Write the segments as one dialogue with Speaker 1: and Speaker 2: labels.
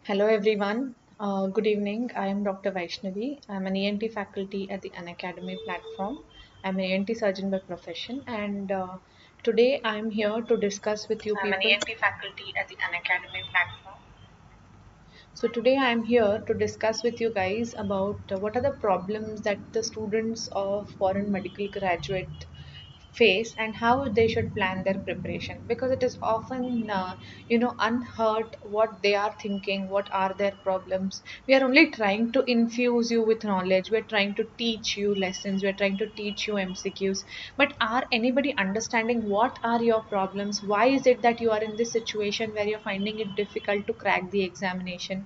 Speaker 1: Hello everyone. Good evening. I am Dr. Vyshnavi. I'm an ENT faculty at the Unacademy platform. I'm an ENT surgeon by profession, and today I'm here to discuss with you
Speaker 2: I'm an
Speaker 1: people.
Speaker 2: ENT faculty at the Unacademy platform.
Speaker 1: So today I'm here to discuss with you guys about what are the problems that the students of foreign medical graduate face and how they should plan their preparation, because it is often unheard what they are thinking, what are their problems. We are only trying to infuse you with knowledge, we're trying to teach you lessons, we're trying to teach you MCQs, but are anybody understanding what are your problems? Why is it that you are in this situation where you're finding it difficult to crack the examination?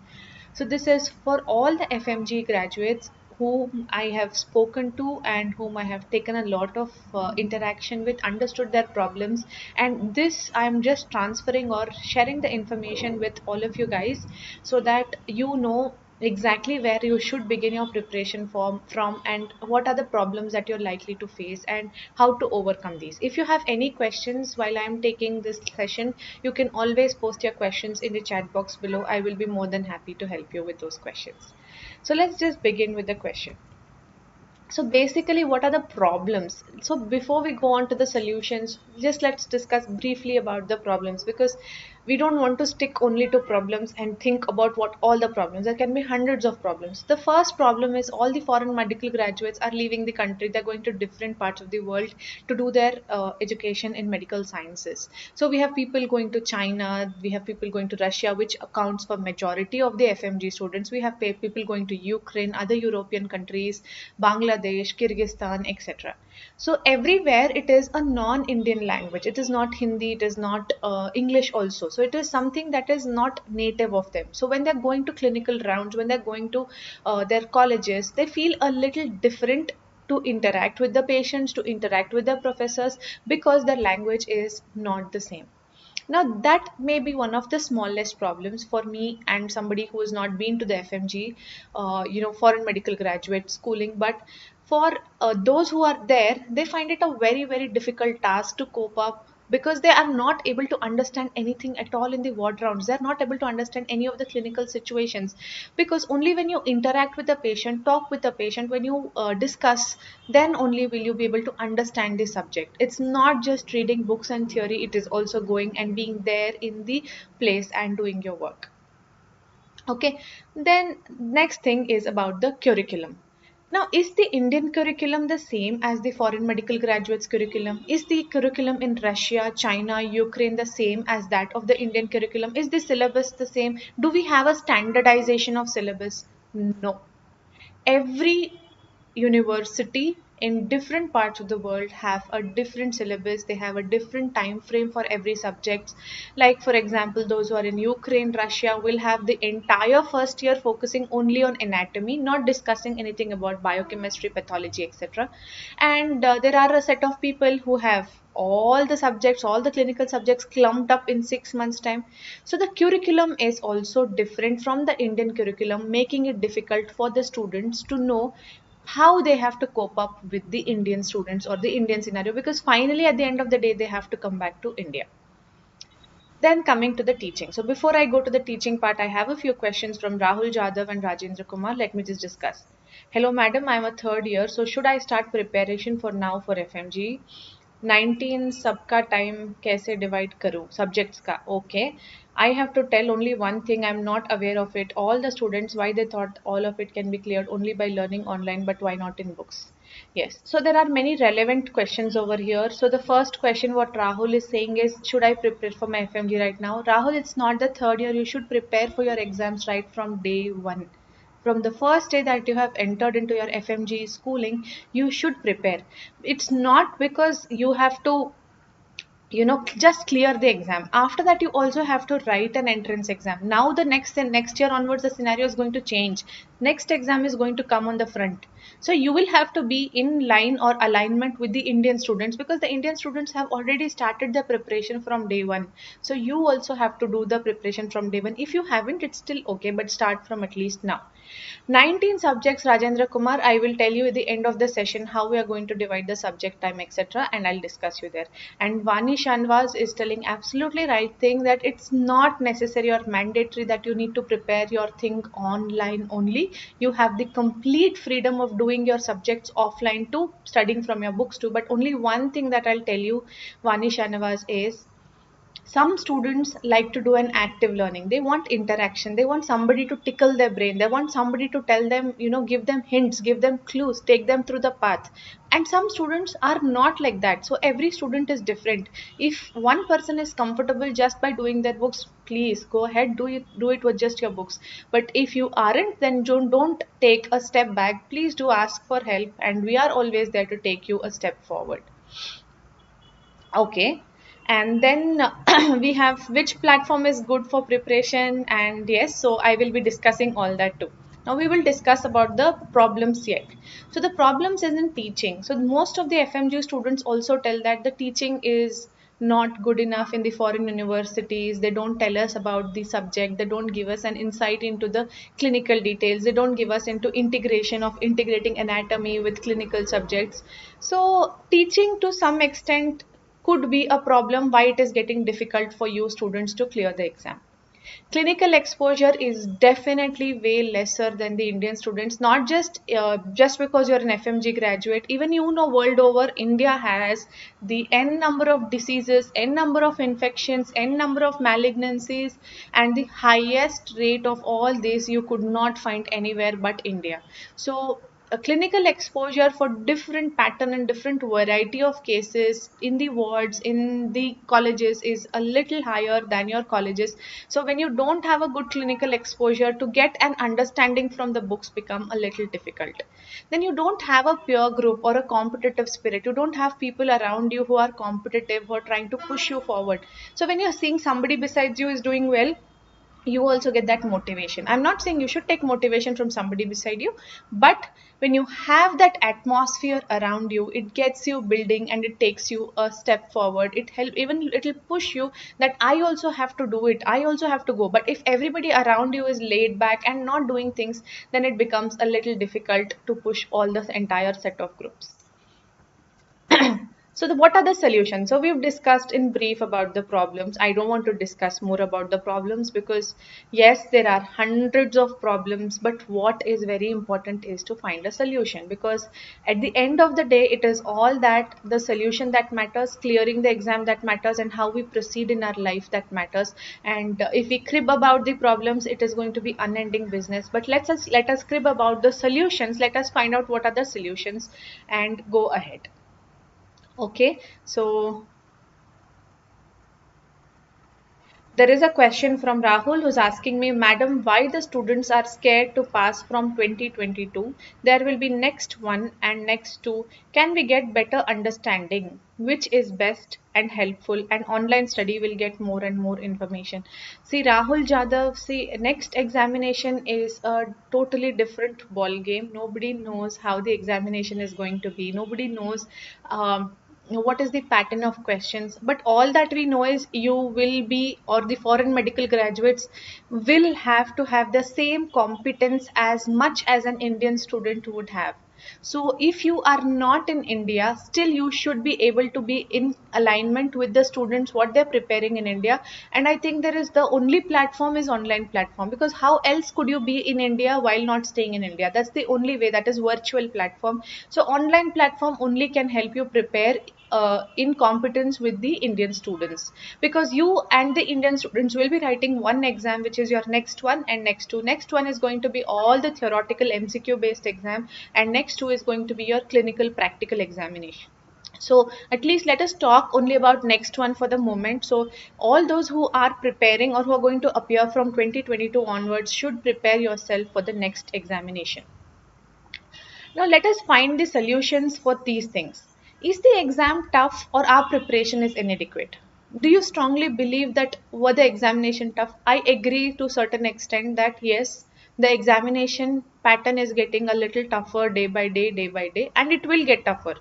Speaker 1: So this is for all the FMG graduates whom I have spoken to and whom I have taken a lot of interaction with, understood their problems, and this I'm just transferring or sharing the information with all of you guys so that you know exactly where you should begin your preparation from and what are the problems that you're likely to face and how to overcome these. If you have any questions while I'm taking this session, you can always post your questions in the chat box below. I will be more than happy to help you with those questions. So let's just begin with the question. So basically, what are the problems? So before we go on to the solutions, just let's discuss briefly about the problems, because we don't want to stick only to problems and think about what all the problems. There can be hundreds of problems. The first problem is all the foreign medical graduates are leaving the country. They're going to different parts of the world to do their education in medical sciences. So we have people going to China, we have people going to Russia, which accounts for majority of the FMG students. We have people going to Ukraine, other European countries, Bangladesh, Kyrgyzstan, etc. So everywhere it is a non-Indian language. It is not Hindi, it is not English also. So it is something that is not native of them. So when they're going to clinical rounds, when they're going to their colleges, they feel a little different to interact with the patients, to interact with the professors, because the language is not the same. Now, that may be one of the smallest problems for me and somebody who has not been to the FMG, foreign medical graduate schooling. But for those who are there, they find it a very, very difficult task to cope up, because they are not able to understand anything at all in the ward rounds. They are not able to understand any of the clinical situations, because only when you interact with the patient, talk with the patient, when you discuss, then only will you be able to understand the subject. It's not just reading books and theory, it is also going and being there in the place and doing your work. Okay, then next thing is about the curriculum. Now, is the Indian curriculum the same as the foreign medical graduates curriculum? Is the curriculum in Russia, China, Ukraine the same as that of the Indian curriculum? Is the syllabus the same? Do we have a standardization of syllabus? No. Every university in different parts of the world have a different syllabus. They have a different time frame for every subject. Like for example, those who are in Ukraine, Russia will have the entire first year focusing only on anatomy, not discussing anything about biochemistry, pathology, etc. And there are a set of people who have all the subjects, all the clinical subjects clumped up in 6 months time. So the curriculum is also different from the Indian curriculum, making it difficult for the students to know how they have to cope up with the Indian students or the Indian scenario, because finally at the end of the day they have to come back to India. Then coming to the teaching. So before I go to the teaching part, I have a few questions from Rahul Jadhav and Rajendra Kumar. Let me just discuss. Hello madam, I'm a third year. So should I start preparation for now for FMG? 19 सबका time कैसे divide करूँ subjects का? Okay, I have to tell only one thing. I'm not aware of it. All the students, why they thought all of it can be cleared only by learning online, but why not in books? Yes, so there are many relevant questions over here. So the first question what Rahul is saying is, should I prepare for my FMG right now? Rahul, it's not the third year. You should prepare for your exams right from day one. From the first day that you have entered into your FMG schooling, you should prepare. It's not because you have to just clear the exam. After that you also have to write an entrance exam. Now the next year onwards the scenario is going to change. Next exam is going to come on the front, so you will have to be in line or alignment with the Indian students, because the Indian students have already started their preparation from day one. So you also have to do the preparation from day one. If you haven't, it's still okay, but start from at least now. 19 subjects, Rajendra Kumar. I will tell you at the end of the session how we are going to divide the subject time, etc. And I'll discuss you there. And Vani Shanvaz is telling absolutely right thing that it's not necessary or mandatory that you need to prepare your thing online only. You have the complete freedom of doing your subjects offline too, studying from your books too. But only one thing that I'll tell you, Vani Shanvaz, is some students like to do an active learning. They want interaction, they want somebody to tickle their brain, they want somebody to tell them, give them hints, give them clues, take them through the path. And some students are not like that. So every student is different. If one person is comfortable just by doing their books, please go ahead, do it with just your books. But if you aren't, then don't take a step back. Please do ask for help, and we are always there to take you a step forward. Okay. And then we have which platform is good for preparation, and yes, so I will be discussing all that too. Now we will discuss about the problems yet. So the problems is in teaching. So most of the FMG students also tell that the teaching is not good enough in the foreign universities. They don't tell us about the subject, they don't give us an insight into the clinical details, they don't give us into integration of integrating anatomy with clinical subjects. So teaching to some extent could be a problem why it is getting difficult for you students to clear the exam. Clinical exposure is definitely way lesser than the Indian students, not just because you're an FMG graduate. Even world over, India has the n number of diseases, n number of infections, n number of malignancies, and the highest rate of all this you could not find anywhere but India. So a clinical exposure for different pattern and different variety of cases in the wards, in the colleges, is a little higher than your colleges. So when you don't have a good clinical exposure, to get an understanding from the books become a little difficult. Then you don't have a peer group or a competitive spirit. You don't have people around you who are competitive, who are trying to push you forward. So when you're seeing somebody besides you is doing well, you also get that motivation. I'm not saying you should take motivation from somebody beside you, but when you have that atmosphere around you, it gets you building and it takes you a step forward. It'll push you that I also have to do it, I also have to go. But if everybody around you is laid back and not doing things, then it becomes a little difficult to push all the entire set of groups. So what are the solutions? So we've discussed in brief about the problems. I don't want to discuss more about the problems because yes, there are hundreds of problems, but what is very important is to find a solution, because at the end of the day, it is all that the solution that matters, clearing the exam that matters, and how we proceed in our life that matters. And if we crib about the problems, it is going to be unending business. But let us crib about the solutions. Let us find out what are the solutions and go ahead. Okay, so there is a question from Rahul who's asking me, Madam, why the students are scared to pass from 2022? There will be next one and next two. Can we get better understanding? Which is best and helpful, and online study will get more and more information. See, Rahul Jadhav, see, next examination is a totally different ball game. Nobody knows how the examination is going to be. Nobody knows what is the pattern of questions, but all that we know is you will be, or the foreign medical graduates will have to have the same competence as much as an Indian student would have. So if you are not in India, still you should be able to be in alignment with the students what they're preparing in India. And I think there is the only platform is online platform, because how else could you be in India while not staying in India? That's the only way, that is virtual platform. So online platform only can help you prepare in competence with the Indian students, because you and the Indian students will be writing one exam, which is your next one and next two. Next one is going to be all the theoretical MCQ based exam, and next two is going to be your clinical practical examination. So at least let us talk only about next one for the moment. So all those who are preparing or who are going to appear from 2022 onwards should prepare yourself for the next examination. Now let us find the solutions for these things. Is the exam tough or our preparation is inadequate? Do you strongly believe that were the examination tough? I agree to a certain extent that yes, the examination pattern is getting a little tougher day by day, and it will get tougher.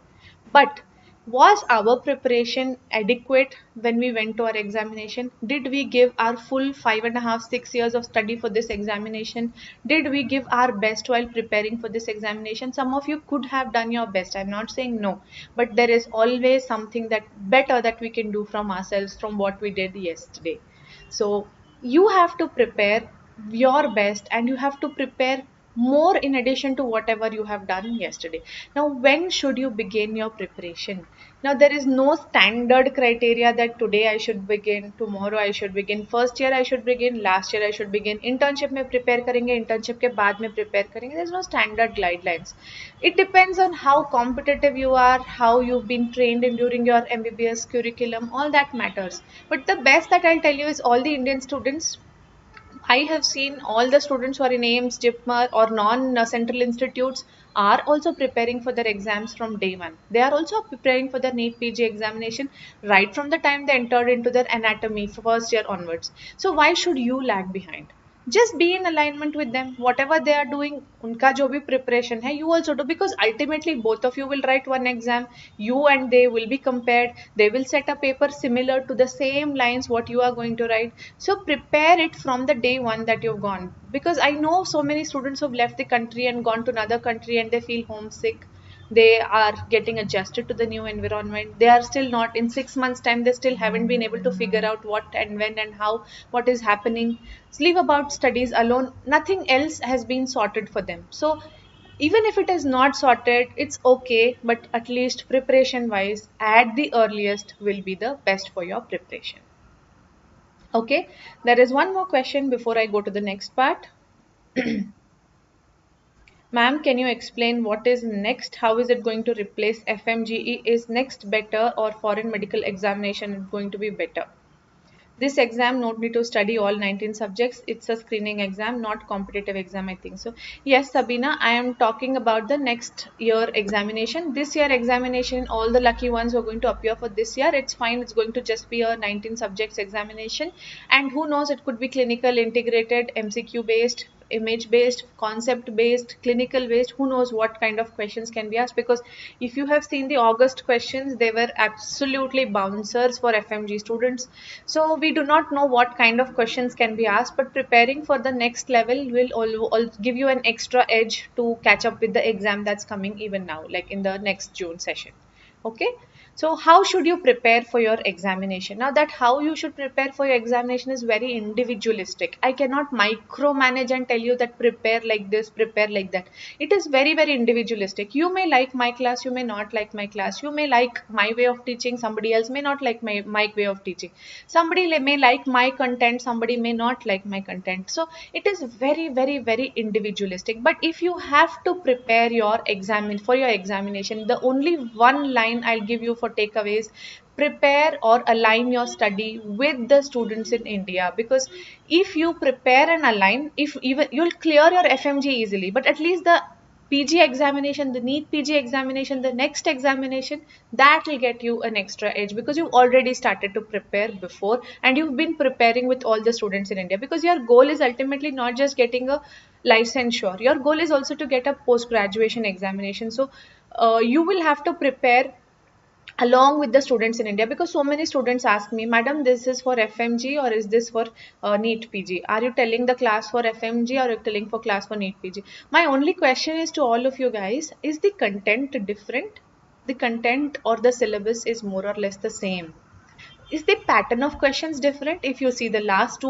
Speaker 1: But Was our preparation adequate when we went to our examination? Did we give our full 5.5, 6 years of study for this examination? Did we give our best while preparing for this examination? Some of you could have done your best. I'm not saying no, but there is always something that better that we can do from ourselves from what we did yesterday. So you have to prepare your best and you have to prepare more in addition to whatever you have done yesterday. Now, when should you begin your preparation? Now, there is no standard criteria that today I should begin, tomorrow I should begin, first year I should begin, last year I should begin, internship में prepare करेंगे, internship के बाद में prepare करेंगे. There is no standard guidelines. It depends on how competitive you are, how you've been trained in during your MBBS curriculum, all that matters. But the best that I'll tell you is all the Indian students, I have seen all the students who are in AIMS, JIPMER or non-central institutes are also preparing for their exams from day one. They are also preparing for their NEET PG examination right from the time they entered into their anatomy first year onwards. So why should you lag behind? Just be in alignment with them. Whatever they are doing, उनका जो भी preparation है, you also do, because ultimately both of you will write one exam. You and they will be compared. They will set a paper similar to the same lines what you are going to write. So prepare it from the day one that you've gone. Because I know so many students who've left the country and gone to another country and they feel homesick. They are getting adjusted to the new environment. They are still not in 6 months time, they still haven't been able to figure out what and when and how, what is happening. So leave about studies alone, nothing else has been sorted for them. So even if it is not sorted, it's okay, but at least preparation wise at the earliest will be the best for your preparation. Okay, there is one more question before I go to the next part. Ma'am, can you explain what is next? How is it going to replace FMGE? Is next better or foreign medical examination going to be better? This exam not need to study all 19 subjects. It's a screening exam, not competitive exam, I think so. Yes, Sabina, I am talking about the next year examination. This year examination, all the lucky ones who are going to appear for this year, it's fine. It's going to just be a 19 subjects examination. And who knows, it could be clinical, integrated, MCQ based, image based, concept based, clinical based. Who knows what kind of questions can be asked, because if you have seen the August questions, they were absolutely bouncers for FMG students. So we do not know what kind of questions can be asked, but preparing for the next level will all give you an extra edge to catch up with the exam that's coming even now, like in the next June session. Okay, so how should you prepare for your examination? Now that how you should prepare for your examination is very individualistic. I cannot micromanage and tell you that prepare like this, prepare like that. It is very, very individualistic. You may like my class, you may not like my class. You may like my way of teaching, somebody else may not like my way of teaching. Somebody may like my content, somebody may not like my content. So it is very, very, very individualistic. But if you have to prepare your exam for your examination, the only one line I'll give you for takeaways: prepare or align your study with the students in India. Because if you prepare and align, if even you'll clear your FMG easily, but at least the PG examination, the NEET PG examination, the next examination, that will get you an extra edge, because you've already started to prepare before and you've been preparing with all the students in India. Because your goal is ultimately not just getting a licensure, your goal is also to get a post graduation examination. So you will have to prepare along with the students in India, because so many students ask me, Madam, this is for FMG or is this for NEET PG? Are you telling the class for FMG or are you telling for class for NEET PG? My only question is to all of you guys, is the content different? The content or the syllabus is more or less the same. Is the pattern of questions different? If you see the last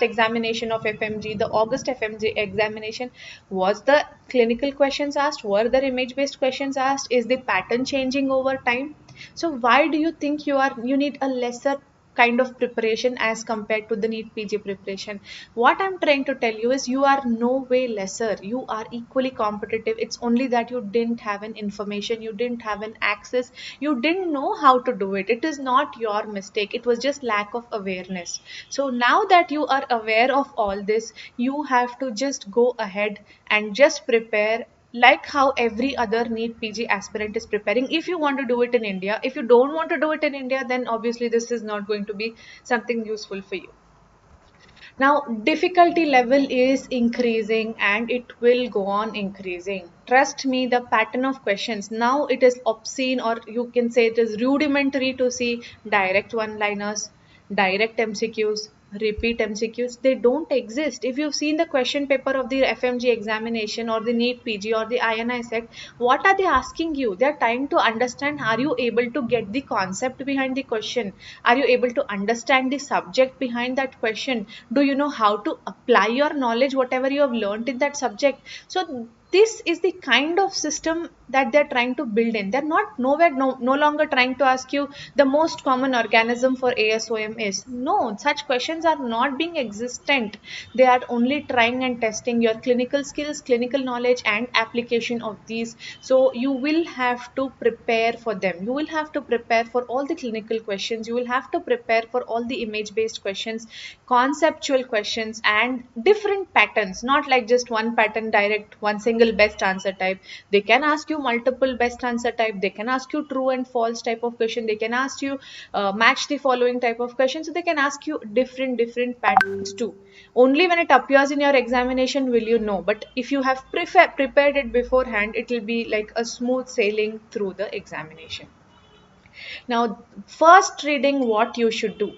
Speaker 1: examination of FMG, the August FMG examination, was the clinical questions asked? Were there image based questions asked? Is the pattern changing over time? So why do you think you need a lesser kind of preparation as compared to the NEET PG preparation? What I'm trying to tell you is you are no way lesser. You are equally competitive. It's only that you didn't have an information, you didn't have an access, you didn't know how to do it. It is not your mistake. It was just lack of awareness. So now that you are aware of all this, you have to just go ahead and just prepare like how every other NEET PG aspirant is preparing. If you want to do it in India, if you don't want to do it in India, then obviously this is not going to be something useful for you. Now, difficulty level is increasing and it will go on increasing. Trust me, the pattern of questions now it is obscene, or you can say it is rudimentary to see direct one-liners, direct MCQs, repeat MCQs. They don't exist. If you've seen the question paper of the FMG examination or the NEET PG or the INI set, what are they asking you? They're trying to understand, are you able to get the concept behind the question? Are you able to understand the subject behind that question? Do you know how to apply your knowledge, whatever you have learned in that subject? So this is the kind of system that they're trying to build in. They're not nowhere no longer trying to ask you the most common organism for ASOM is. No, such questions are not being existent. They are only trying and testing your clinical skills, clinical knowledge and application of these. So you will have to prepare for them. You will have to prepare for all the clinical questions. You will have to prepare for all the image based questions, conceptual questions and different patterns, not like just one pattern direct, one single best answer type. They can ask you multiple best answer type. They can ask you true and false type of question. They can ask you match the following type of question. So they can ask you different patterns too. Only when it appears in your examination will you know. But if you have prepared it beforehand, it will be like a smooth sailing through the examination. Now, first reading, what you should do.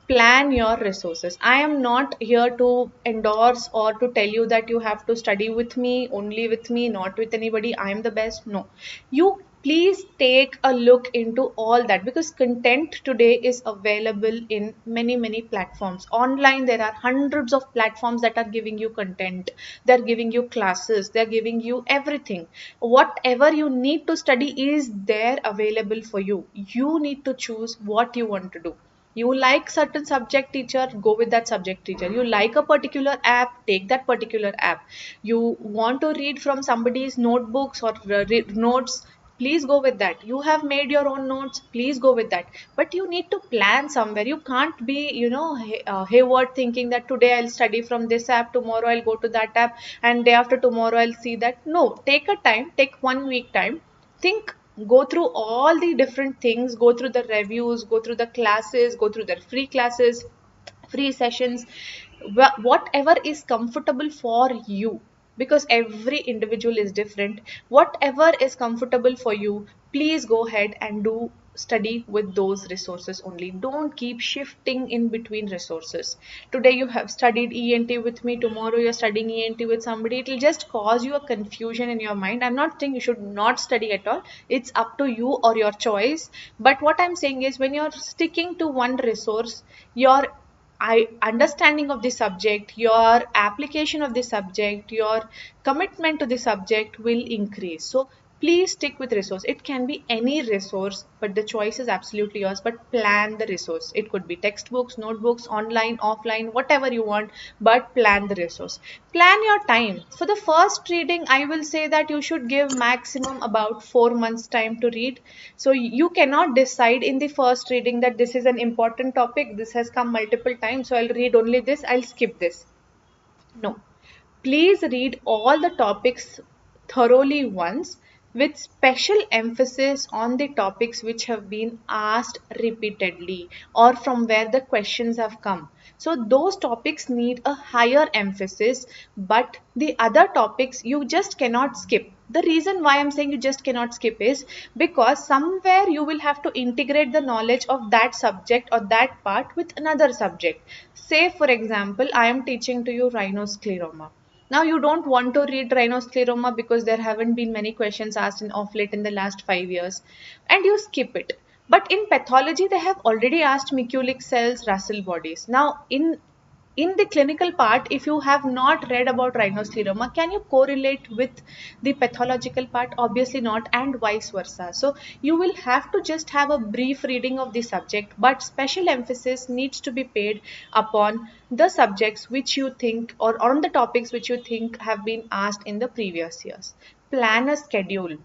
Speaker 1: Plan your resources. I am not here to endorse or to tell you that you have to study with me, only with me, not with anybody. I am the best. No. You please take a look into all that, because content today is available in many platforms. Online, there are hundreds of platforms that are giving you content. They're giving you classes. They're giving you everything. Whatever you need to study is there available for you. You need to choose what you want to do. You like certain subject teacher, go with that subject teacher. You like a particular app, take that particular app. You want to read from somebody's notebooks or notes, please go with that. You have made your own notes, please go with that. But you need to plan somewhere. You can't be, hayward thinking that today I'll study from this app, tomorrow I'll go to that app, and day after tomorrow I'll see that. No, take a time, take 1 week time, think, go through all the different things, go through the reviews, go through the classes, go through the free classes, free sessions, whatever is comfortable for you, because every individual is different. Whatever is comfortable for you, please go ahead and do study with those resources only. Don't keep shifting in between resources. Today you have studied ENT with me, tomorrow you're studying ENT with somebody. It will just cause you a confusion in your mind. I'm not saying you should not study at all. It's up to you or your choice. But what I'm saying is, when you're sticking to one resource, your understanding of the subject, your application of the subject, your commitment to the subject will increase. So please stick with resource. It can be any resource, but the choice is absolutely yours. But plan the resource. It could be textbooks, notebooks, online, offline, whatever you want, but plan the resource. Plan your time. For the first reading, I will say that you should give maximum about 4 months time to read. So you cannot decide in the first reading that this is an important topic, this has come multiple times, so I'll read only this, I'll skip this. No. Please read all the topics thoroughly once, with special emphasis on the topics which have been asked repeatedly or from where the questions have come. So those topics need a higher emphasis, but the other topics you just cannot skip. The reason why I'm saying you just cannot skip is because somewhere you will have to integrate the knowledge of that subject or that part with another subject. Say for example, I am teaching to you rhinoscleroma. Now you don't want to read rhinoscleroma because there haven't been many questions asked in of late in the last 5 years, and you skip it. But in pathology, they have already asked Mikulicz cells, Russell bodies. Now in the clinical part, if you have not read about rhinoscleroma, can you correlate with the pathological part? Obviously not, and vice versa. So you will have to just have a brief reading of the subject, but special emphasis needs to be paid upon the subjects which you think, or on the topics which you think have been asked in the previous years. Plan a schedule.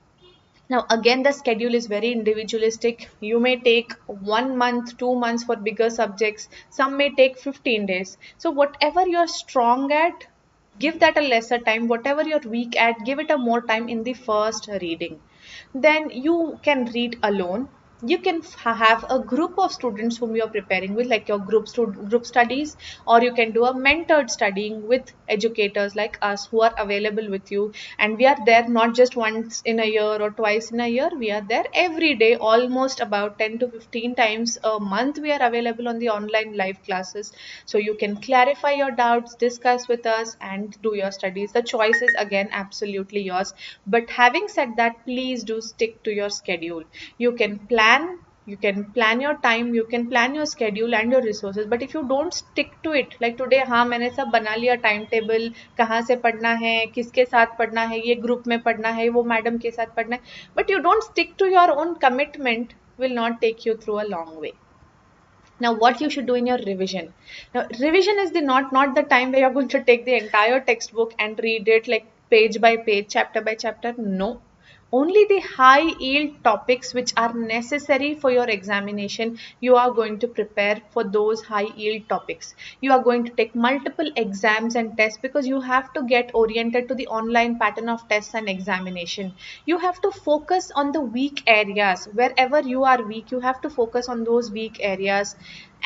Speaker 1: Now again, the schedule is very individualistic. You may take 1 month, 2 months for bigger subjects. Some may take 15 days. So whatever you're strong at, give that a lesser time. Whatever you're weak at, give it a more time in the first reading. Then you can read alone. You can have a group of students whom you're preparing with, like your group studies, or you can do a mentored studying with educators like us who are available with you, and we are there not just once in a year or twice in a year. We are there every day, almost about 10 to 15 times a month. We are available on the online live classes, so you can clarify your doubts, discuss with us, and do your studies. The choice is again absolutely yours, but having said that, please do stick to your schedule. You can plan your time, you can plan your schedule and your resources, but if you don't stick to it, like today, हाँ मैंने सब बना लिया time table, कहाँ से पढ़ना है, किसके साथ पढ़ना है, ये ग्रुप में पढ़ना है, वो मैडम के साथ पढ़ना है, but you don't stick to your own commitment, will not take you through a long way. Now what you should do in your revision. Now revision is the not the time where you're going to take the entire textbook and read it like page by page, chapter by chapter. No, only the high yield topics which are necessary for your examination, you are going to prepare for those high yield topics. You are going to take multiple exams and tests because you have to get oriented to the online pattern of tests and examination. You have to focus on the weak areas. Wherever you are weak, you have to focus on those weak areas,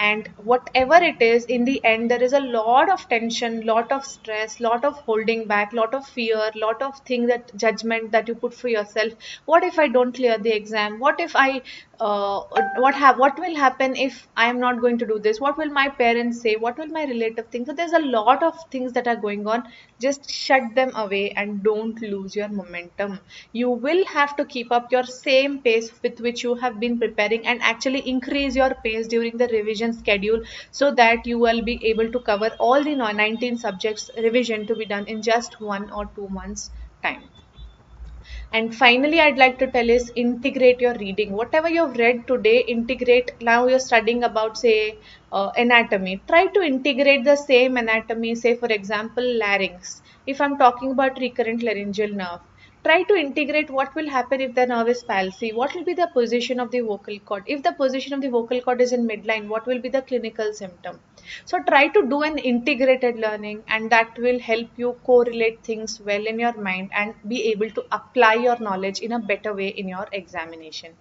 Speaker 1: and whatever it is, in the end there is a lot of tension, lot of stress, lot of holding back, lot of fear, lot of thing, that judgment that you put for yourself. What if I don't clear the exam? What if I what will happen if I am not going to do this? What will my parents say? What will my relative think? So there's a lot of things that are going on. Just shut them away and don't lose your momentum. You will have to keep up your same pace with which you have been preparing, and actually increase your pace during the revision schedule, so that you will be able to cover all the 19 subjects revision to be done in just 1 or 2 months time. And finally, I'd like to tell is integrate your reading. Whatever you've read today, integrate. Now you're studying about, say, anatomy. Try to integrate the same anatomy, say, for example, larynx. If I'm talking about recurrent laryngeal nerve, try to integrate what will happen if the nerve is palsy. What will be the position of the vocal cord? If the position of the vocal cord is in midline, what will be the clinical symptom? So try to do an integrated learning, and that will help you correlate things well in your mind and be able to apply your knowledge in a better way in your examination.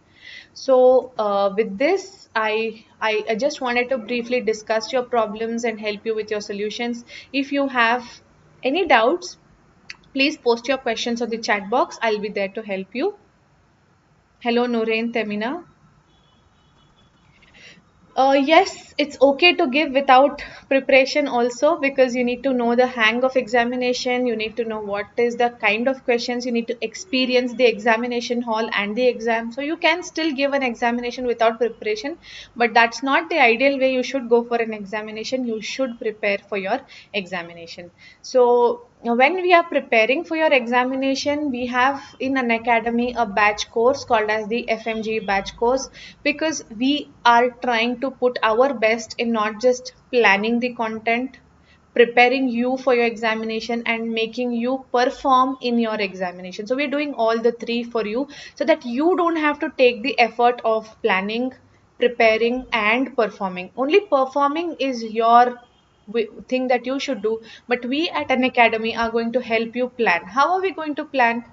Speaker 1: So with this, I just wanted to briefly discuss your problems and help you with your solutions. If you have any doubts, please post your questions on the chat box. I'll be there to help you. Hello, Noreen Temina. Yes, it's okay to give without preparation also, because you need to know the hang of examination. You need to know what is the kind of questions. You need to experience the examination hall and the exam. So you can still give an examination without preparation, but that's not the ideal way you should go for an examination. You should prepare for your examination. So when we are preparing for your examination, we have in Unacademy a batch course called as the FMGE batch course, because we are trying to put our best in not just planning the content, preparing you for your examination, and making you perform in your examination. So we're doing all the three for you, so that you don't have to take the effort of planning, preparing, and performing. Only performing is your thing that you should do, but we at Unacademy are going to help you plan. How are we going to plan?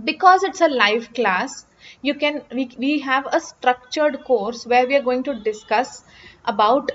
Speaker 1: Because it's a live class, we have a structured course where we are going to discuss about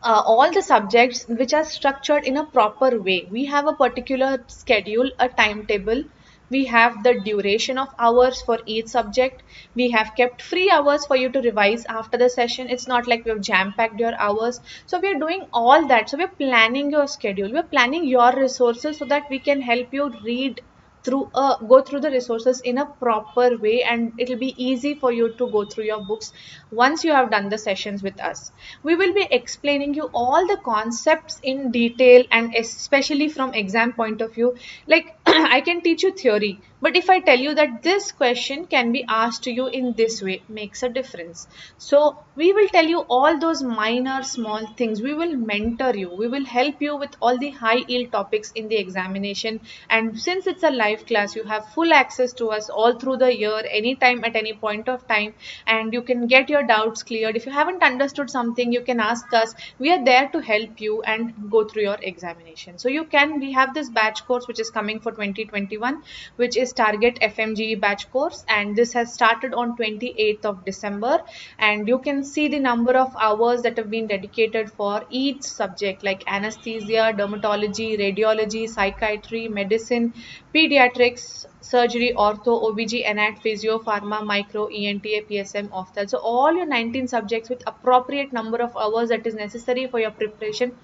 Speaker 1: all the subjects which are structured in a proper way. We have a particular schedule, a timetable. We have the duration of hours for each subject. We have kept free hours for you to revise after the session. It's not like we have jam-packed your hours. So we are doing all that. So we're planning your schedule. We're planning your resources so that we can help you read through go through the resources in a proper way, and it'll be easy for you to go through your books once you have done the sessions with us. We will be explaining you all the concepts in detail, and especially from exam point of view. Like I can teach you theory, but if I tell you that this question can be asked to you in this way, makes a difference. So we will tell you all those minor small things. We will mentor you. We will help you with all the high yield topics in the examination. And since it's a live class, you have full access to us all through the year, anytime at any point of time, and you can get your doubts cleared. If you haven't understood something, you can ask us. We are there to help you and go through your examination. So we have this batch course which is coming for 2021, which is is Target FMGE batch course, and this has started on 28th of December, and you can see the number of hours that have been dedicated for each subject like anesthesia, dermatology, radiology, psychiatry, medicine, pediatrics, surgery, ortho, OBG, anat, physio, pharma, micro, ENTA, PSM, ophthalm. So all your 19 subjects with appropriate number of hours that is necessary for your preparation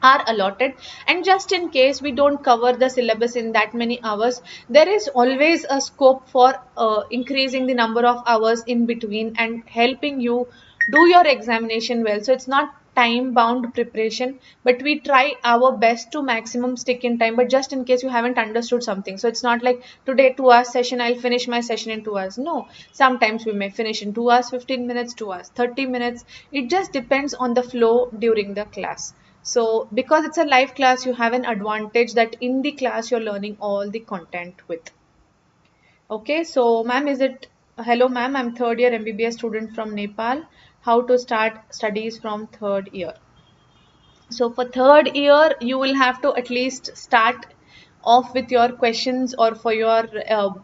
Speaker 1: are allotted. And just in case we don't cover the syllabus in that many hours, there is always a scope for increasing the number of hours in between and helping you do your examination well. So it's not time bound preparation, but we try our best to maximum stick in time. But just in case you haven't understood something, so it's not like today 2 hours session, I'll finish my session in 2 hours. No, sometimes we may finish in 2 hours 15 minutes, 2 hours 30 minutes. It just depends on the flow during the class. So because it's a live class, you have an advantage that in the class you're learning all the content with. Okay, so ma'am, hello ma'am, I'm third year MBBS student from Nepal. How to start studies from third year? So for third year, you will have to at least start off with your questions or for your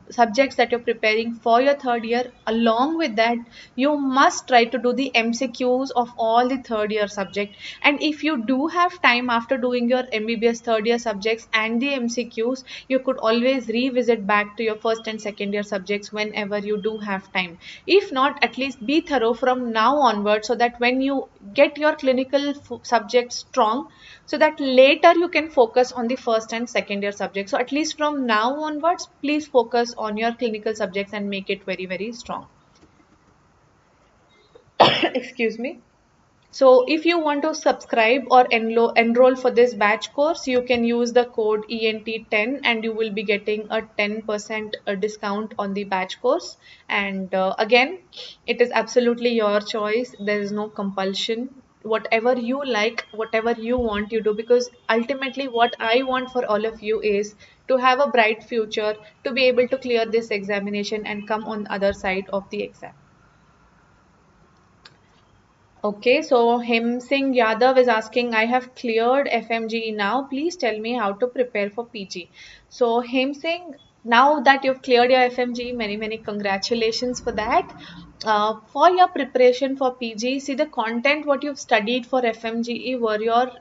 Speaker 1: subjects that you're preparing for your third year. Along with that, you must try to do the MCQs of all the third year subject. And if you do have time after doing your MBBS third year subjects and the MCQs, you could always revisit back to your first and second year subjects whenever you do have time. If not, at least be thorough from now onward, so that when you get your clinical subjects strong, so that later you can focus on the first and second year subjects. So at least from now onwards, please focus on your clinical subjects and make it very, very strong. Excuse me. So if you want to subscribe or enroll for this batch course, you can use the code ENT10 and you will be getting a 10% discount on the batch course. And again, it is absolutely your choice. There is no compulsion. Whatever you like, whatever you want, you do, because ultimately what I want for all of you is to have a bright future, to be able to clear this examination and come on the other side of the exam. Okay, so Hem Singh Yadav is asking, I have cleared FMGE now. Please tell me how to prepare for PG. So Hem Singh, now that you've cleared your FMGE, many, many congratulations for that. For your preparation for PG, see the content what you've studied for FMGE were your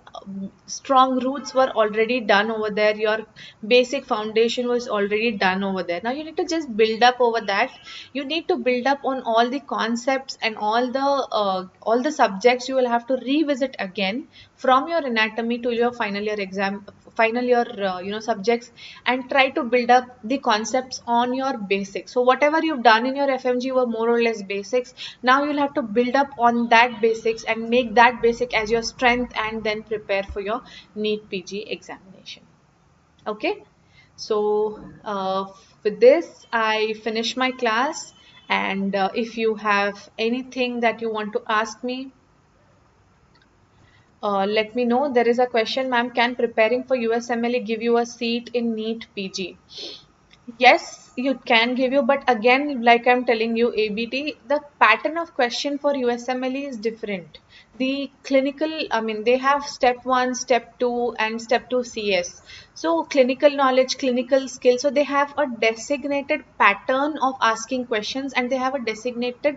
Speaker 1: strong roots were already done over there. Your basic foundation was already done over there. Now you need to just build up over that. You need to build up on all the concepts and all the subjects. You will have to revisit again from your anatomy to your final year exam, final year subjects, and try to build up the concepts on your basics. So whatever you've done in your FMG were more or less basics. Now you'll have to build up on that basics and make that basic as your strength, and then prepare for your NEET PG examination. Okay, so with this I finish my class, and if you have anything that you want to ask me, let me know. There is a question, ma'am, can preparing for USMLE give you a seat in NEET PG? Yes, you can give you, but again, like I'm telling you, ABT, the pattern of question for USMLE is different. The clinical, I mean, they have step 1, step 2, and step 2 CS. So clinical knowledge, clinical skill. So they have a designated pattern of asking questions, and they have a designated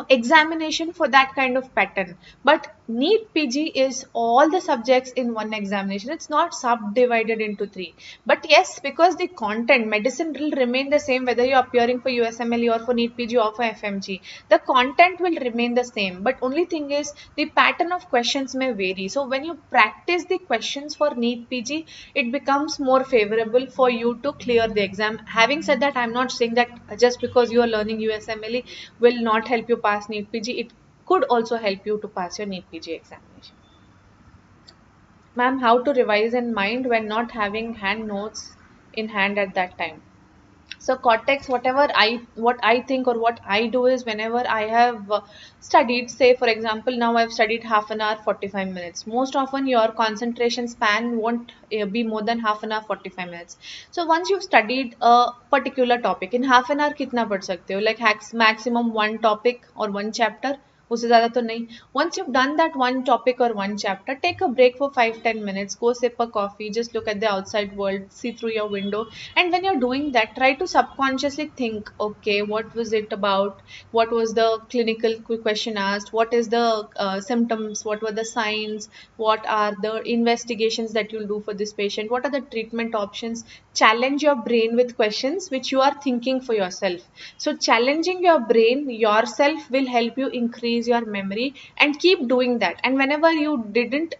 Speaker 1: examination for that kind of pattern. But NEET PG is all the subjects in one examination. It's not subdivided into 3. But yes, because the content, medicine will remain the same whether you're appearing for USMLE or for NEET PG or for FMG. The content will remain the same. But only thing is the pattern of questions may vary. So when you practice the questions for NEET PG, it becomes more favorable for you to clear the exam. Having said that, I'm not saying that just because you are learning USMLE will not help you pass NEET PG. It could also help you to pass your NEET PG examination. Ma'am, how to revise in mind when not having hand notes in hand at that time? So Cortex, what I think or what I do is, whenever I have studied, say for example, now I've studied half an hour, 45 minutes. Most often your concentration span won't be more than half an hour, 45 minutes. So once you've studied a particular topic, in half an hour kitna pad sakte ho? Like maximum one topic or one chapter उससे ज़्यादा तो नहीं. Once you've done that one topic or one chapter, take a break for 5-10 minutes, go sip a coffee, just look at the outside world, see through your window. And when you're doing that, try to subconsciously think, okay, what was it about? What was the clinical question asked? What is the symptoms? What were the signs? What are the investigations that you'll do for this patient? What are the treatment options? Challenge your brain with questions which you are thinking for yourself. So challenging your brain yourself will help you increase your memory, and keep doing that. And whenever you didn't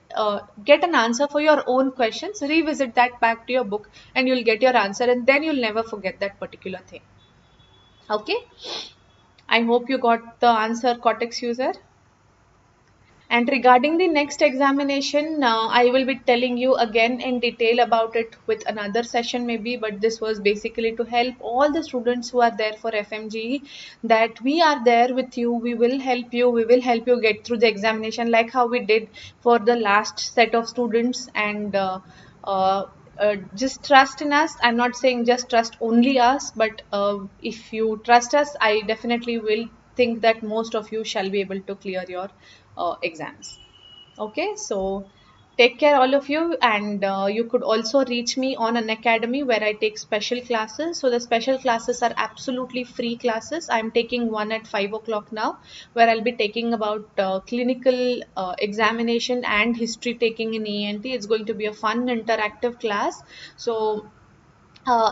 Speaker 1: get an answer for your own questions, revisit that back to your book and you'll get your answer, and then you'll never forget that particular thing. Okay, I hope you got the answer, cortex user. And regarding the next examination, I will be telling you again in detail about it with another session maybe, but this was basically to help all the students who are there for FMGE, that we are there with you, we will help you, we will help you get through the examination like how we did for the last set of students. And uh, just trust in us. I'm not saying just trust only us, but if you trust us, I definitely will think that most of you shall be able to clear your exams. Okay, so take care all of you, and you could also reach me on Unacademy where I take special classes. So the special classes are absolutely free classes. I'm taking one at 5 o'clock now, where I'll be taking about clinical examination and history taking in ENT. It's going to be a fun interactive class. So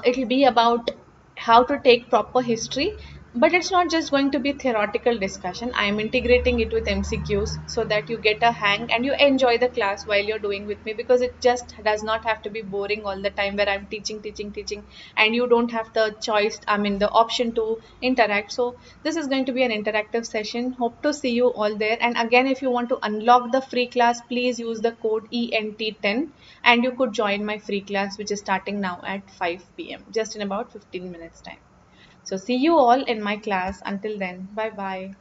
Speaker 1: it'll be about how to take proper history, but it's not just going to be theoretical discussion. I am integrating it with MCQs so that you get a hang and you enjoy the class while you're doing with me, because it just does not have to be boring all the time where I'm teaching and you don't have the choice, I mean the option to interact. So this is going to be an interactive session. Hope to see you all there. And again, if you want to unlock the free class, please use the code ENT10 and you could join my free class, which is starting now at 5 p.m. just in about 15 minutes time. So see you all in my class. Until then, bye bye.